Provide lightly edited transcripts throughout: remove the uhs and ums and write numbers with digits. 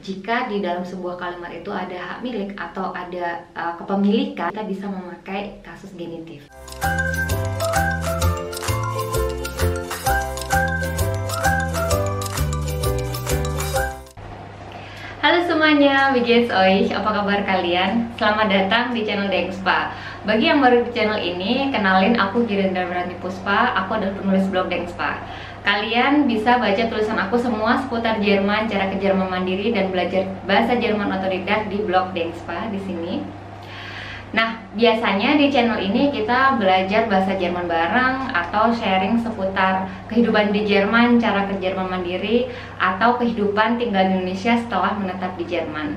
Jika di dalam sebuah kalimat itu ada hak milik atau ada kepemilikan, kita bisa memakai kasus genitif. Halo semuanya, Wijes Oish, apa kabar kalian? Selamat datang di channel Dengspa. Bagi yang baru di channel ini, kenalin aku Girindra Berani Puspa, aku adalah penulis blog Dengspa. Kalian bisa baca tulisan aku semua seputar Jerman, cara ke Jerman mandiri dan belajar bahasa Jerman otodidak di blog Dengspa di sini. Nah, biasanya di channel ini kita belajar bahasa Jerman bareng atau sharing seputar kehidupan di Jerman, cara ke Jerman mandiri, atau kehidupan tinggal di Indonesia setelah menetap di Jerman.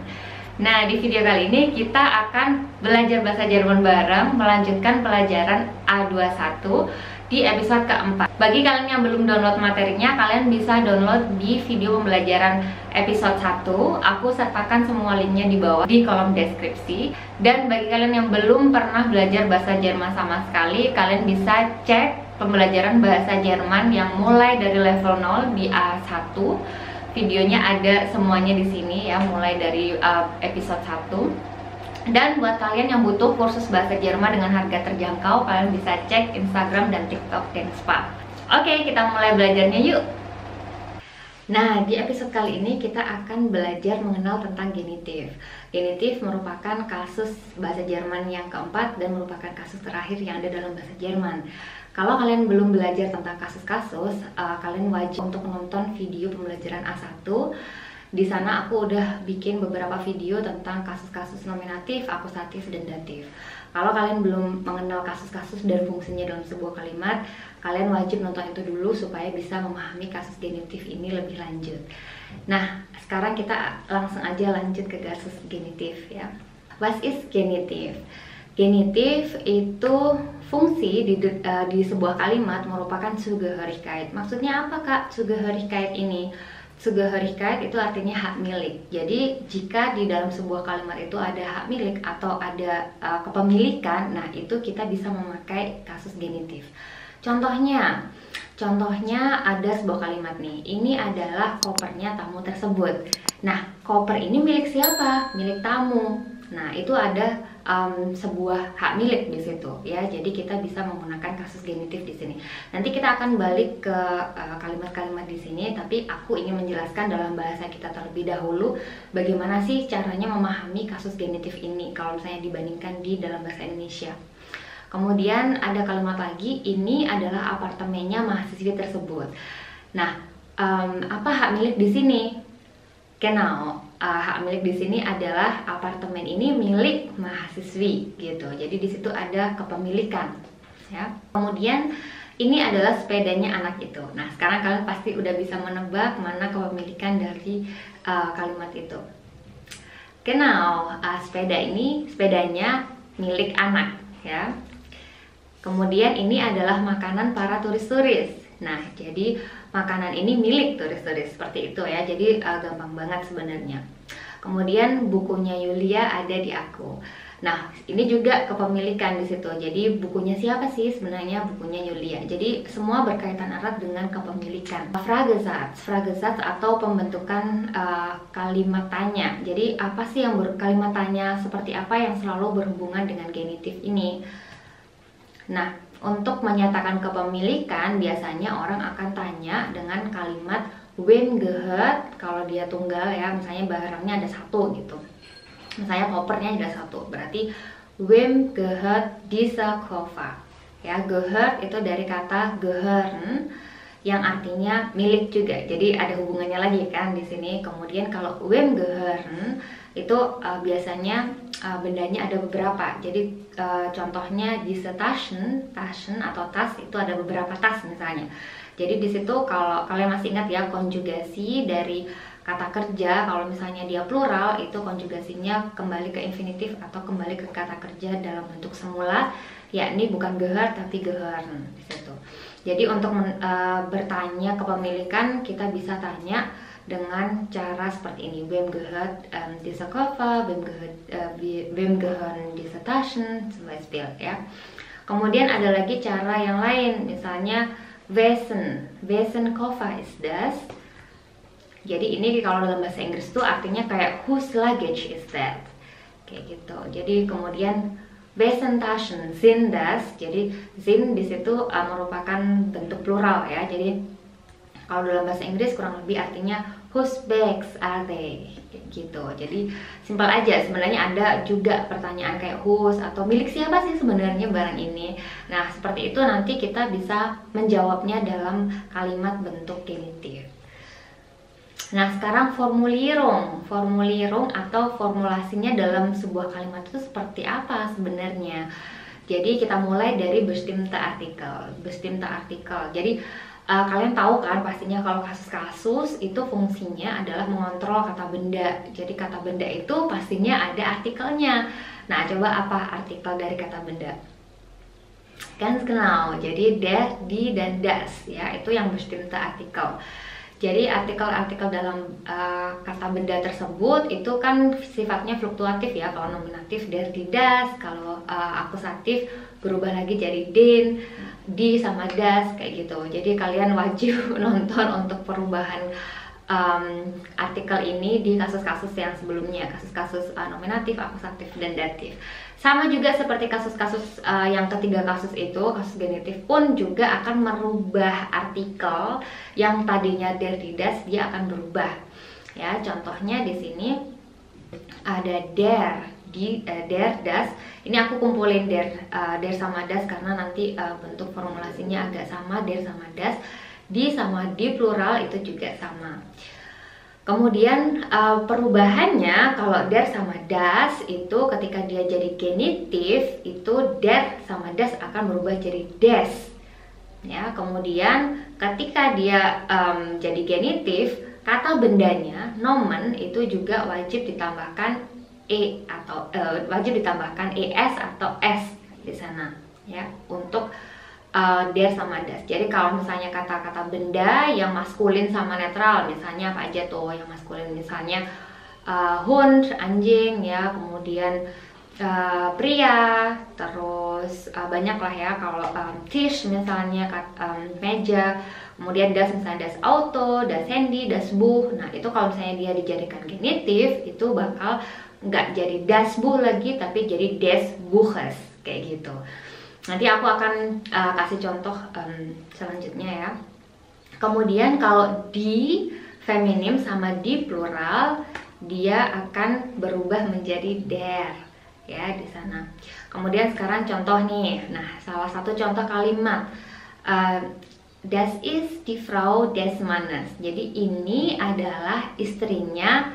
Nah, di video kali ini kita akan belajar bahasa Jerman bareng, melanjutkan pelajaran A21 di episode keempat. Bagi kalian yang belum download materinya, kalian bisa download di video pembelajaran episode 1. Aku sertakan semua linknya di bawah di kolom deskripsi. Dan bagi kalian yang belum pernah belajar bahasa Jerman sama sekali, kalian bisa cek pembelajaran bahasa Jerman yang mulai dari level 0 di A1. Videonya ada semuanya di sini ya, mulai dari episode 1. Dan buat kalian yang butuh kursus bahasa Jerman dengan harga terjangkau, kalian bisa cek Instagram dan TikTok Dengspa. Oke, kita mulai belajarnya yuk. Nah, di episode kali ini kita akan belajar mengenal tentang genitif. Genitif merupakan kasus bahasa Jerman yang keempat dan merupakan kasus terakhir yang ada dalam bahasa Jerman. Kalau kalian belum belajar tentang kasus-kasus, kalian wajib untuk menonton video pembelajaran A1. Di sana aku udah bikin beberapa video tentang kasus-kasus nominatif, akusatif, dan datif. Kalau kalian belum mengenal kasus-kasus dan fungsinya dalam sebuah kalimat, kalian wajib nonton itu dulu supaya bisa memahami kasus genitif ini lebih lanjut. Nah, sekarang kita langsung aja lanjut ke kasus genitif ya. What is genitif? Genitif itu fungsi di sebuah kalimat merupakan Zugehörigkeit. Maksudnya apa Kak Zugehörigkeit ini? Zugehörigkeit itu artinya hak milik. Jadi jika di dalam sebuah kalimat itu ada hak milik atau ada kepemilikan, nah itu kita bisa memakai kasus genitif. Contohnya ada sebuah kalimat nih. Ini adalah kopernya tamu tersebut. Nah, koper ini milik siapa? Milik tamu. Nah, itu ada sebuah hak milik di situ ya. Jadi kita bisa menggunakan kasus genitif di sini. Nanti kita akan balik ke kalimat-kalimat di sini, tapi aku ingin menjelaskan dalam bahasa kita terlebih dahulu bagaimana sih caranya memahami kasus genitif ini kalau misalnya dibandingkan di dalam bahasa Indonesia. Kemudian ada kalimat lagi, ini adalah apartemennya mahasiswi tersebut. Nah, apa hak milik di sini? Genau, hak milik di sini adalah apartemen ini milik mahasiswi gitu. Jadi di situ ada kepemilikan ya. Kemudian ini adalah sepedanya anak itu. Nah, sekarang kalian pasti udah bisa menebak mana kepemilikan dari kalimat itu. Genau, sepedanya milik anak ya. Kemudian ini adalah makanan para turis-turis. Nah, jadi makanan ini milik turis-turis seperti itu ya. Jadi gampang banget sebenarnya. Kemudian bukunya Yulia ada di aku. Nah, ini juga kepemilikan di situ. Jadi bukunya siapa sih sebenarnya? Bukunya Yulia. Jadi semua berkaitan erat dengan kepemilikan. Fragesatz atau pembentukan kalimat tanya. Jadi apa sih yang kalimat tanya seperti apa yang selalu berhubungan dengan genitif ini? Nah, untuk menyatakan kepemilikan biasanya orang akan tanya dengan kalimat wem gehört. Kalau dia tunggal ya, misalnya barangnya ada satu gitu, misalnya kopernya ada satu, berarti wem gehört dieser Koffer ya. Gehört itu dari kata gehören yang artinya milik juga, jadi ada hubungannya lagi kan di sini. Kemudian kalau wem gehören itu biasanya bendanya ada beberapa. Jadi contohnya diese Taschen atau tas itu ada beberapa tas misalnya. Jadi di situ kalau kalian masih ingat ya, konjugasi dari kata kerja, kalau misalnya dia plural itu konjugasinya kembali ke infinitif atau kembali ke kata kerja dalam bentuk semula, yakni bukan gehört tapi gehören di situ. Jadi untuk bertanya kepemilikan kita bisa tanya dengan cara seperti ini, wem gehört dieser Koffer, wem gehören diese Taschen, zum Beispiel ya. Kemudian ada lagi cara yang lain, misalnya wessen Koffer ist das? Jadi ini kalau dalam bahasa Inggris tuh artinya kayak whose luggage is that? Kayak gitu. Jadi kemudian Wessen sind das. Jadi sind di situ merupakan bentuk plural ya. Jadi kalau dalam bahasa Inggris kurang lebih artinya whose bags are they? Kayak gitu. Jadi simpel aja. Sebenarnya ada juga pertanyaan kayak whose atau milik siapa sih sebenarnya barang ini. Nah, seperti itu nanti kita bisa menjawabnya dalam kalimat bentuk genitif. Nah, sekarang formulierung atau formulasinya dalam sebuah kalimat itu seperti apa sebenarnya. Jadi kita mulai dari bestimmte artikel. Jadi kalian tahu kan pastinya kalau kasus-kasus itu fungsinya adalah mengontrol kata benda. Jadi kata benda itu pastinya ada artikelnya. Nah, coba apa artikel dari kata benda? Ganz genau. Jadi der, die, dan das ya, itu yang bestimmte artikel. Jadi artikel-artikel dalam kata benda tersebut itu kan sifatnya fluktuatif ya. Kalau nominatif der, die, das. Kalau akusatif berubah lagi jadi den, di sama das kayak gitu. Jadi kalian wajib nonton untuk perubahan artikel ini di kasus-kasus yang sebelumnya, kasus-kasus nominatif, akusatif, dan datif. Sama juga seperti kasus-kasus yang ketiga kasus itu, kasus genitif pun juga akan merubah artikel yang tadinya der, die, das, dia akan berubah. Ya, contohnya di sini ada der, der, das. Ini aku kumpulin der sama das karena nanti bentuk formulasinya agak sama, der sama das. Di sama di plural itu juga sama. Kemudian perubahannya kalau der sama das itu ketika dia jadi genitif itu der sama das akan berubah jadi des. Ya, kemudian ketika dia jadi genitif, kata bendanya nomen itu juga wajib ditambahkan atau wajib ditambahkan es atau s di sana ya untuk der sama das. Jadi kalau misalnya kata-kata benda yang maskulin sama netral, misalnya apa aja tuh yang maskulin, misalnya hund, anjing ya, kemudian pria, terus banyak lah ya. Kalau tisch misalnya meja, kemudian das misalnya das auto, das handy, das Buch. Nah itu kalau misalnya dia dijadikan genitif itu bakal nggak jadi das Buch lagi tapi jadi des Buches kayak gitu. Nanti aku akan kasih contoh selanjutnya ya. Kemudian kalau di feminim sama di plural dia akan berubah menjadi der ya di sana. Kemudian sekarang contoh nih. Nah, salah satu contoh kalimat das ist die Frau des Mannes. Jadi ini adalah istrinya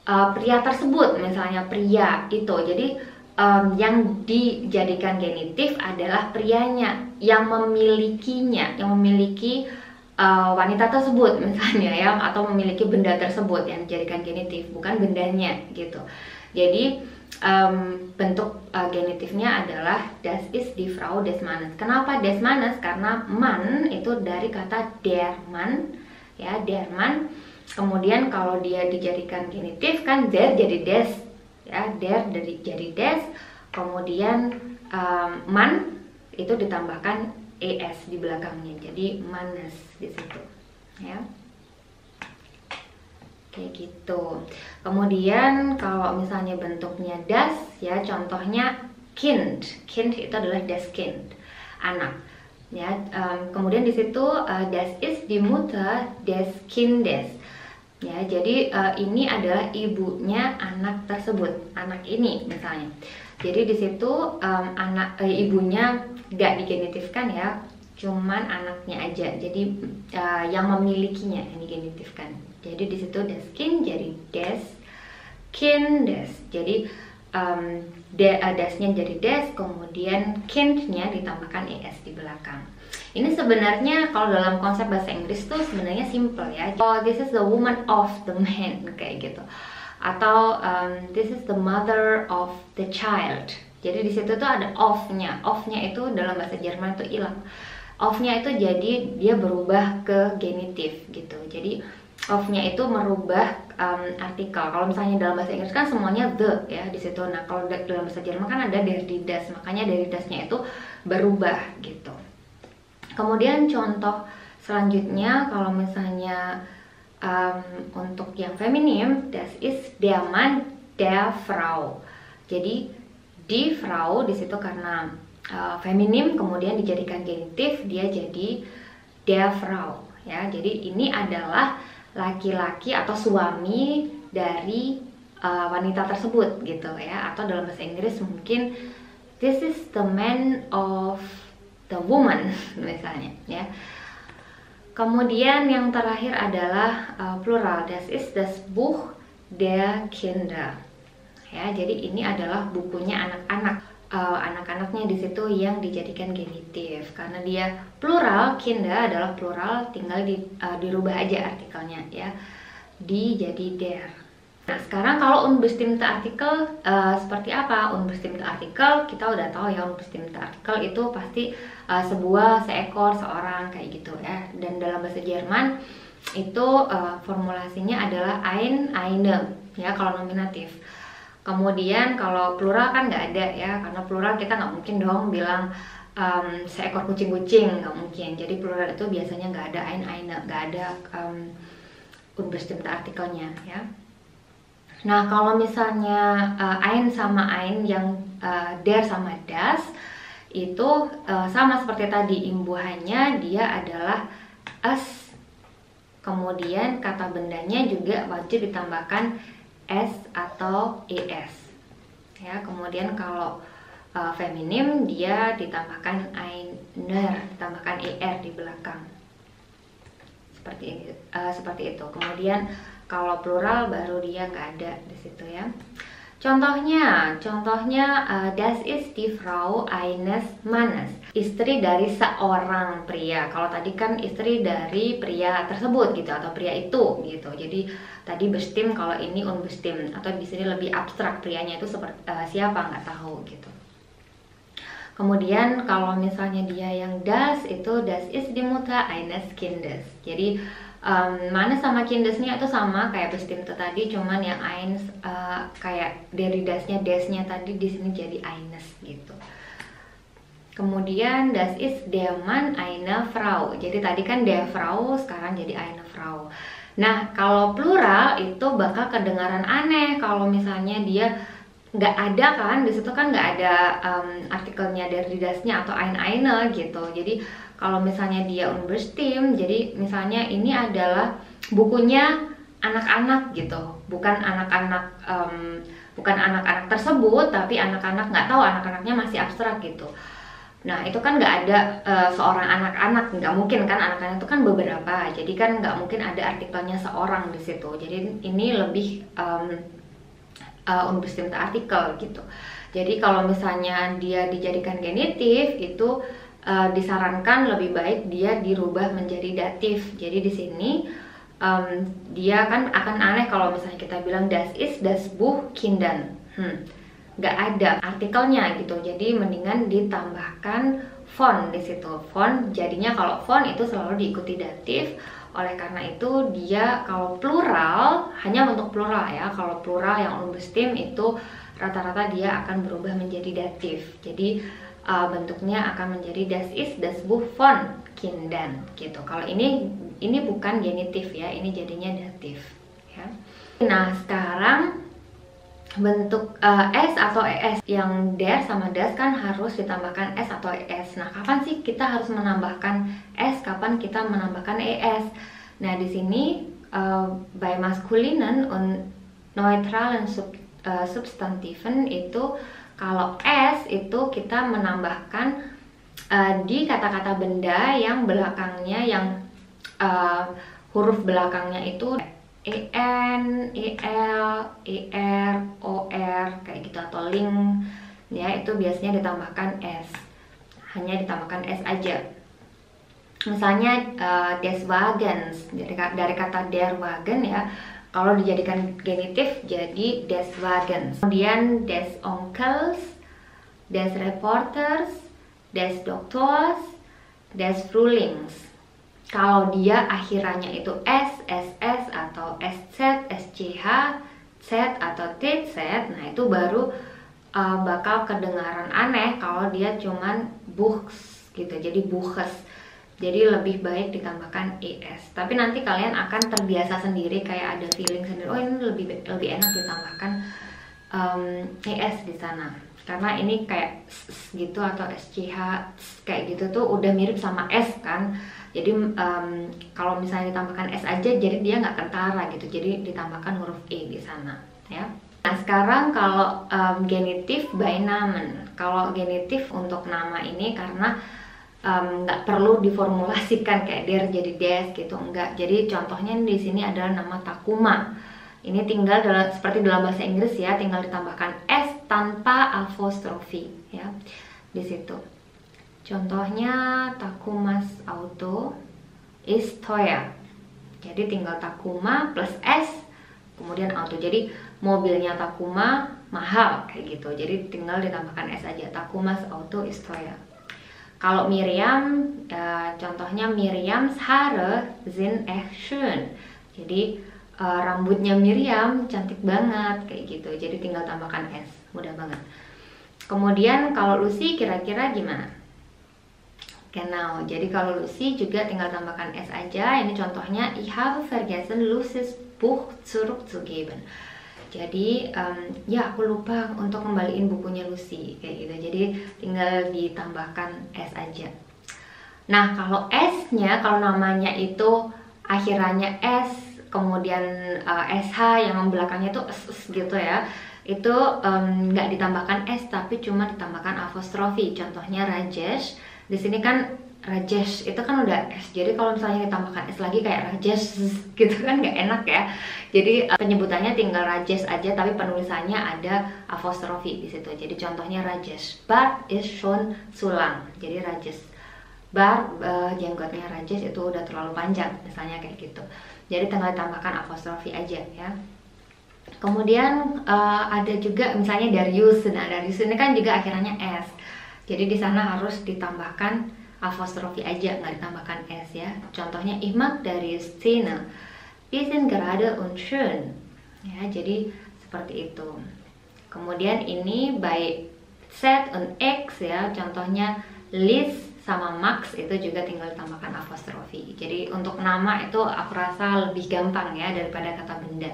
pria tersebut, misalnya pria itu. Jadi yang dijadikan genitif adalah prianya, yang memilikinya, yang memiliki wanita tersebut misalnya ya, atau memiliki benda tersebut yang dijadikan genitif, bukan bendanya gitu. Jadi bentuk genitifnya adalah das ist die Frau des Mannes. Kenapa des Mannes? Karena man itu dari kata der Mann ya, der Mann. Kemudian kalau dia dijadikan genitif kan der jadi des ya, der jadi des, kemudian man itu ditambahkan es di belakangnya, jadi manes di situ ya, kayak gitu. Kemudian kalau misalnya bentuknya das ya, contohnya kind itu adalah das Kind, anak ya. Kemudian di situ das ist die Mutter des Kindes. Ya, jadi ini adalah ibunya anak tersebut, anak ini misalnya. Jadi di situ ibunya nggak digenitifkan ya, cuman anaknya aja. Jadi yang memilikinya yang digenitifkan. Jadi di situ das Kind jadi des Kindes. Jadi dasnya jadi des, kemudian kindnya ditambahkan es di belakang. Ini sebenarnya kalau dalam konsep bahasa Inggris tuh sebenarnya simple ya. Oh, this is the woman of the man kayak gitu. Atau this is the mother of the child. Jadi di situ tuh ada of-nya. Of-nya itu dalam bahasa Jerman itu hilang. Of-nya itu jadi dia berubah ke genitif gitu. Jadi of-nya itu merubah artikel. Kalau misalnya dalam bahasa Inggris kan semuanya the ya di situ. Nah, kalau dalam bahasa Jerman kan ada der, die, das. Makanya dari dasnya itu berubah gitu. Kemudian contoh selanjutnya kalau misalnya Untuk yang feminim, das ist der Mann der Frau. Jadi die Frau di situ karena feminim kemudian dijadikan genitif, dia jadi der Frau ya. Jadi ini adalah laki-laki atau suami dari wanita tersebut gitu ya, atau dalam bahasa Inggris mungkin this is the man of the woman misalnya ya. Kemudian yang terakhir adalah plural, das ist das Buch der Kinder ya. Jadi ini adalah bukunya anak-anak. Anak-anaknya di situ yang dijadikan genitif karena dia plural, Kinder adalah plural, tinggal dirubah aja artikelnya ya, di jadi der. Nah sekarang kalau unbestimmte Artikel seperti apa? Unbestimmte Artikel kita udah tahu ya, unbestimmte Artikel itu pasti sebuah, seekor, seorang kayak gitu ya. Dan dalam bahasa Jerman itu formulasinya adalah ein, eine ya kalau nominatif. Kemudian kalau plural kan nggak ada ya, karena plural kita nggak mungkin dong bilang seekor kucing-kucing, nggak mungkin. Jadi plural itu biasanya nggak ada ein, eine, nggak ada unbestimmte Artikelnya ya. Nah kalau misalnya ein sama ein yang der sama das itu sama seperti tadi, imbuhannya dia adalah es. Kemudian kata bendanya juga wajib ditambahkan s atau es ya. Kemudian kalau feminim dia ditambahkan einer, ditambahkan er di belakang seperti ini, seperti itu. Kemudian kalau plural baru dia nggak ada di situ ya. Contohnya das ist die Frau eines Mannes, istri dari seorang pria. Kalau tadi kan istri dari pria tersebut gitu, atau pria itu gitu. Jadi tadi bestimmt, kalau ini unbestimmt, atau di sini lebih abstrak, prianya itu seperti siapa nggak tahu gitu. Kemudian kalau misalnya dia yang das itu das ist die Mutter eines Kindes. Jadi mana sama kindesnya itu sama kayak bestimmte tadi, cuman yang eins kayak dari dasnya tadi di sini jadi eines gitu. Kemudian das ist der Mann einer Frau. Jadi tadi kan der Frau, sekarang jadi eine Frau. Nah kalau plural itu bakal kedengaran aneh kalau misalnya dia nggak ada kan, di situ kan nggak ada artikelnya dari dasnya atau eine gitu. Jadi kalau misalnya dia unbestimmt, jadi misalnya ini adalah bukunya anak-anak gitu, bukan anak-anak tersebut, tapi anak-anak nggak tahu, anak-anaknya masih abstrak gitu. Nah itu kan nggak ada seorang anak-anak, nggak mungkin kan, anak-anak itu kan beberapa, jadi kan nggak mungkin ada artikelnya seorang di situ. Jadi ini lebih unbestimmte Artikel gitu. Jadi kalau misalnya dia dijadikan genitif itu disarankan lebih baik dia dirubah menjadi datif. Jadi di sini dia kan akan aneh kalau misalnya kita bilang das ist das Buch Kindern, nggak ada artikelnya gitu. Jadi mendingan ditambahkan von di situ. Von jadinya kalau von itu selalu diikuti datif. Oleh karena itu dia kalau plural hanya untuk plural ya. Kalau plural yang unbestimmt itu rata-rata dia akan berubah menjadi datif. Jadi bentuknya akan menjadi das ist das Buch von Kindern gitu. Kalau ini bukan genitif ya, ini jadinya datif ya. Nah sekarang bentuk s atau es, yang der sama das kan harus ditambahkan s atau es. Nah kapan sih kita harus menambahkan s, kapan kita menambahkan es? Nah di sini bei maskulinen und neutralen Substantiven itu kalau s itu kita menambahkan di kata-kata benda yang belakangnya, yang huruf belakangnya itu en, el, er, or kayak gitu, atau ling ya, itu biasanya ditambahkan s, hanya ditambahkan s aja. Misalnya des Wagens, dari kata der Wagen ya, kalau dijadikan genitif jadi des Wagens. Kemudian des Onkels, des Reporters, des Doktors, des Frühlings. Kalau dia akhirannya itu s, ss atau sz, sch, z atau tz, nah itu baru bakal kedengaran aneh kalau dia cuman Buchs gitu, jadi Buches. Jadi lebih baik ditambahkan es. Tapi nanti kalian akan terbiasa sendiri, kayak ada feeling sendiri, oh ini lebih enak ditambahkan es di sana. Karena ini kayak gitu atau SCH kayak gitu tuh udah mirip sama es kan. Jadi kalau misalnya ditambahkan es aja, jadi dia nggak kentara gitu. Jadi ditambahkan huruf E di sana ya. Nah sekarang kalau genitif by Namen. Kalau genitif untuk nama ini karena nggak perlu diformulasikan kayak der jadi des gitu, enggak. Jadi contohnya di sini adalah nama Takuma. Ini tinggal seperti dalam bahasa Inggris ya, tinggal ditambahkan s tanpa apostrofi ya di situ. Contohnya Takuma's auto is Toya. Jadi tinggal Takuma plus s kemudian auto. Jadi mobilnya Takuma mahal kayak gitu. Jadi tinggal ditambahkan s aja. Takuma's auto is Toya. Kalau Miriam, contohnya Miriam's Haare sind echt schön. Jadi rambutnya Miriam cantik banget kayak gitu. Jadi tinggal tambahkan s, mudah banget. Kemudian kalau Lucy kira-kira gimana? Genau. Jadi kalau Lucy juga tinggal tambahkan s aja. Ini contohnya Ich habe vergessen Lucys Buch zurückzugeben. Jadi ya aku lupa untuk kembaliin bukunya Lucy kayak gitu. Jadi tinggal ditambahkan s aja. Nah kalau s-nya, kalau namanya itu akhirannya s kemudian sh yang belakangnya tuh gitu ya, itu nggak ditambahkan s tapi cuma ditambahkan apostrofi. Contohnya Rajesh, di sini kan Rajesh itu kan udah s, jadi kalau misalnya ditambahkan s lagi kayak Rajesh gitu kan nggak enak ya. Jadi penyebutannya tinggal Rajesh aja tapi penulisannya ada apostrofi di situ. Jadi contohnya Rajesh Bart is schon zu lang. Jadi Rajesh Bart jenggotnya Rajesh itu udah terlalu panjang misalnya kayak gitu. Jadi tinggal tambahkan apostrofi aja ya. Kemudian ada juga misalnya Darius. Nah Darius ini kan juga akhirnya s. Jadi di sana harus ditambahkan apostrofi aja, nggak ditambahkan s ya. Contohnya Ich mag Darius Zähne. Die sind gerade und schön. Ya, jadi seperti itu. Kemudian ini by Z und X ya. Contohnya Liz sama Max itu juga tinggal tambahkan apostrofi. Jadi untuk nama itu aku rasa lebih gampang ya daripada kata benda.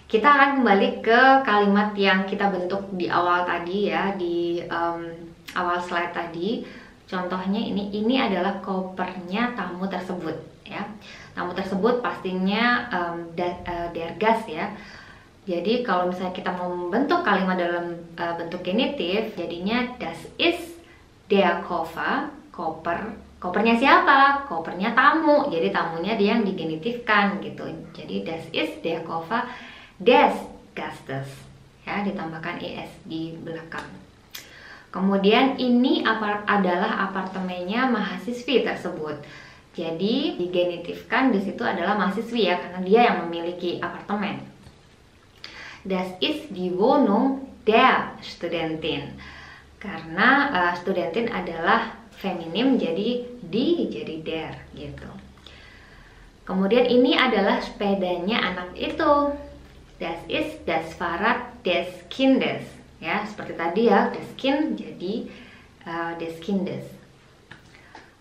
Kita akan kembali ke kalimat yang kita bentuk di awal tadi ya, di awal slide tadi. Contohnya ini adalah kopernya tamu tersebut ya. Tamu tersebut pastinya der Gast ya. Jadi kalau misalnya kita mau membentuk kalimat dalam bentuk genitif, jadinya das ist der Koffer, kopernya siapa? Kopernya tamu. Jadi tamunya dia yang digenitifkan gitu. Jadi das ist der Koffer des Gastes. Ya, ditambahkan es di belakang. Kemudian ini adalah apartemennya mahasiswi tersebut. Jadi digenitifkan di situ adalah mahasiswi ya, karena dia yang memiliki apartemen. Das ist die Wohnung der Studentin. Karena studentin adalah feminim, jadi di jadi der gitu. Kemudian ini adalah sepedanya anak itu. Das ist das Fahrrad des Kindes. Ya, seperti tadi ya, das Kind jadi des Kindes.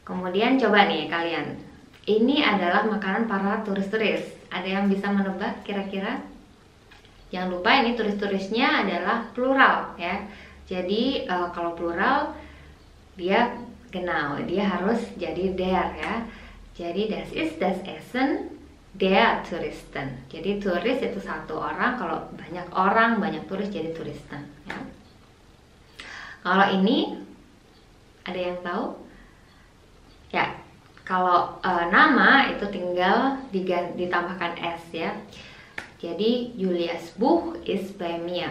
Kemudian coba nih kalian. Ini adalah makanan para turis-turis. Ada yang bisa menebak kira-kira? Jangan lupa ini turis-turisnya adalah plural ya. Jadi kalau plural dia genau, dia harus jadi der ya. Jadi das ist das Essen der Touristen. Jadi turis itu satu orang, kalau banyak orang, banyak turis jadi Touristen ya. Kalau ini ada yang tahu? Ya, kalau nama itu tinggal ditambahkan s ya. Jadi Julia's Buch ist bei mir.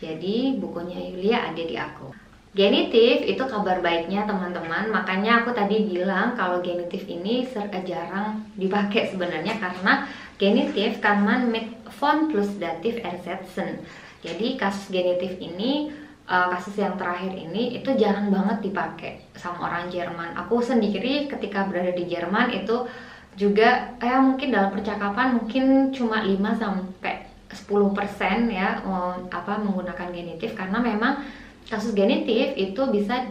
Jadi bukunya Yulia ada di aku. Genitif itu kabar baiknya teman-teman. Makanya aku tadi bilang kalau genitif ini jarang dipakai sebenarnya, karena genitif kann man mit von plus dativ ersetzen. Jadi kasus genitif ini, kasus yang terakhir ini itu jarang banget dipakai sama orang Jerman. Aku sendiri ketika berada di Jerman itu juga mungkin dalam percakapan mungkin cuma 5 sampai 10% ya menggunakan genitif, karena memang kasus genitif itu bisa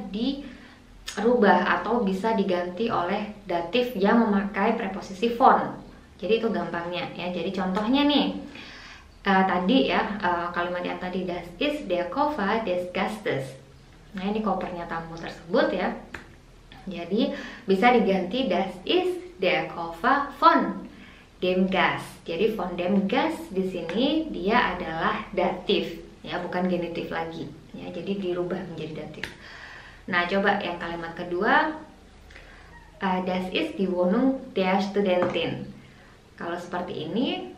rubah atau bisa diganti oleh datif yang memakai preposisi von. Jadi itu gampangnya ya. Jadi contohnya nih, tadi ya, kalimat yang tadi, das ist der Koffer des Gastes. Nah, ini kopernya tamu tersebut ya. Jadi bisa diganti das ist der Koffer von dem Gast. Jadi von dem Gast di sini dia adalah datif ya, bukan genitif lagi ya. Jadi dirubah menjadi datif. Nah, coba yang kalimat kedua, das ist die Wohnung der Studentin. Kalau seperti ini,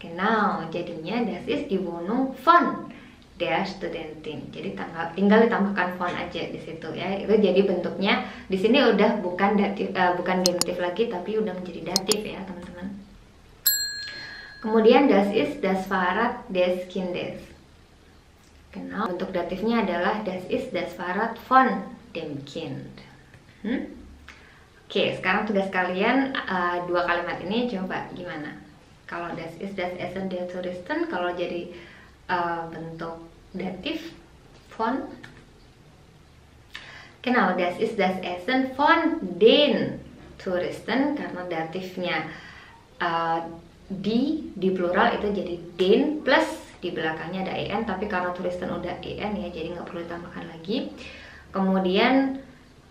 genau, jadinya das ist die Wohnung von der Studentin. Jadi tinggal ditambahkan von aja di situ ya. Itu jadi bentuknya di sini udah bukan datif, bukan genitif lagi, tapi udah menjadi datif ya, teman-teman. Kemudian das ist das Fahrrad des Kindes. Genau, bentuk datifnya adalah das ist das Fahrrad von dem Kind. Oke, sekarang tugas kalian, dua kalimat ini coba gimana? Kalau das ist das Essen der Touristen, kalau jadi bentuk datif von, genau, das ist das Essen von den Touristen, karena datifnya di plural itu jadi den plus di belakangnya ada en, tapi karena Touristen udah en ya, jadi nggak perlu ditambahkan lagi. Kemudian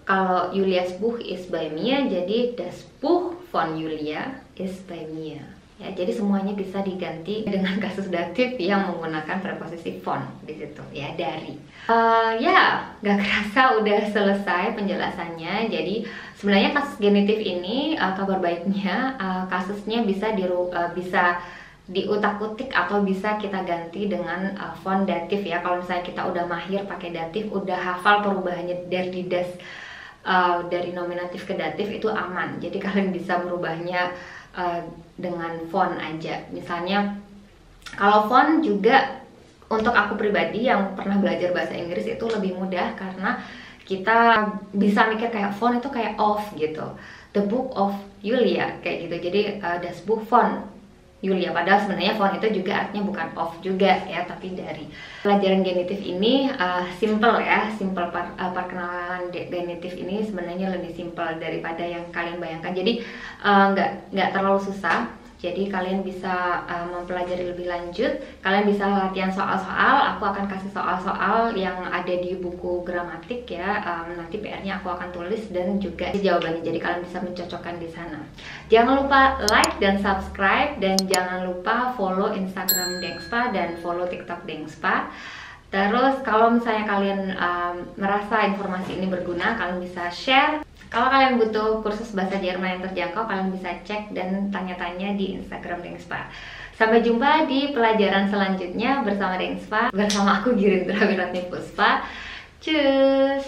kalau Julia's Buch is by Mia, jadi das Buch von Julia is by Mia. Ya, jadi semuanya bisa diganti dengan kasus datif yang menggunakan preposisi von di situ ya, dari. Ya, gak kerasa udah selesai penjelasannya. Jadi sebenarnya kasus genitif ini, kabar baiknya kasusnya bisa diutak-utik atau bisa kita ganti dengan von datif ya. Kalau misalnya kita udah mahir pakai datif, udah hafal perubahannya dari das, dari nominatif ke datif, itu aman. Jadi kalian bisa merubahnya dengan von aja. Misalnya kalau von juga untuk aku pribadi yang pernah belajar bahasa Inggris itu lebih mudah, karena kita bisa mikir kayak von itu kayak of gitu, the book of Julia kayak gitu. Jadi das Buch von Julia, padahal sebenarnya von itu juga artinya bukan of juga ya, tapi dari. Pelajaran genitif ini simple ya, simple perkenalan genitif ini sebenarnya lebih simple daripada yang kalian bayangkan. Jadi nggak terlalu susah. Jadi kalian bisa mempelajari lebih lanjut. Kalian bisa latihan soal-soal. Aku akan kasih soal-soal yang ada di buku gramatik ya. Nanti PR-nya aku akan tulis dan juga jawabannya. Jadi kalian bisa mencocokkan di sana. Jangan lupa like dan subscribe, dan jangan lupa follow Instagram Dengspa dan follow TikTok Dengspa. Terus kalau misalnya kalian merasa informasi ini berguna, kalian bisa share. Kalau kalian butuh kursus bahasa Jerman yang terjangkau, kalian bisa cek dan tanya-tanya di Instagram Dengspa. Sampai jumpa di pelajaran selanjutnya bersama Dengspa, bersama aku Girindra Wiratni Puspa. Cus!